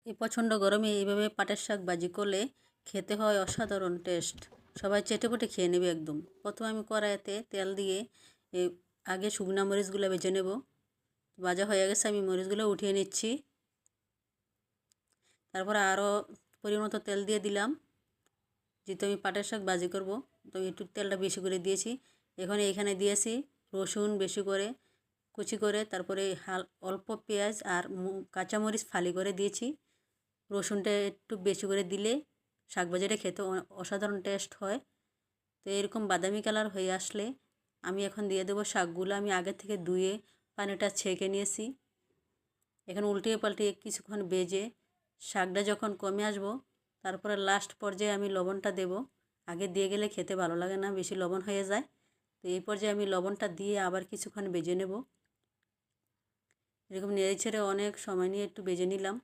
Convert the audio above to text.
এই প্রচণ্ড গরমে এইভাবে পাটের শাক ভাজি করলে খেতে হয় অসাধারণ টেস্ট। সবাই চেটেপুটে খেয়ে নেবে একদম। প্রথমে আমি কড়াইতে তেল দিয়ে আগে শুকনো মরিচগুলো ভেজে নেব। ভাজা হয়ে গেছে, আমি মরিচগুলো উঠিয়ে নিচ্ছি। তারপরে আরও পরিমাণ মতো তেল দিয়ে দিলাম, যেহেতু আমি পাটের শাক ভাজি করব তো একটু তেলটা বেশি করে দিয়েছি। এখানে দিয়েছি রসুন বেশি করে কুচি করে, তারপরে অল্প পেঁয়াজ আর কাঁচামরিচ ফালি করে দিয়েছি। রসুনটা একটু বেশি করে দিলে শাক ভাজিটা খেতে অসাধারণ টেস্ট হয়। তো এরকম বাদামি কালার হয়ে আসলে আমি এখন দিয়ে দেবো শাকগুলো। আমি আগে থেকে ধুয়ে পানিটা ছেঁকে নিয়েছি। এখন উল্টিয়ে পাল্টিয়ে কিছুক্ষণ ভেজে শাকটা যখন কমে আসবো, তারপরে লাস্ট পর্যায়ে আমি লবণটা দেব। আগে দিয়ে গেলে খেতে ভালো লাগে না, বেশি লবণ হয়ে যায়। তো এই পর্যায়ে আমি লবণটা দিয়ে আবার কিছুক্ষণ ভেজে নেব। এরকম নেড়ে ছেড়ে অনেক সময় নিয়ে একটু ভেজে নিলাম।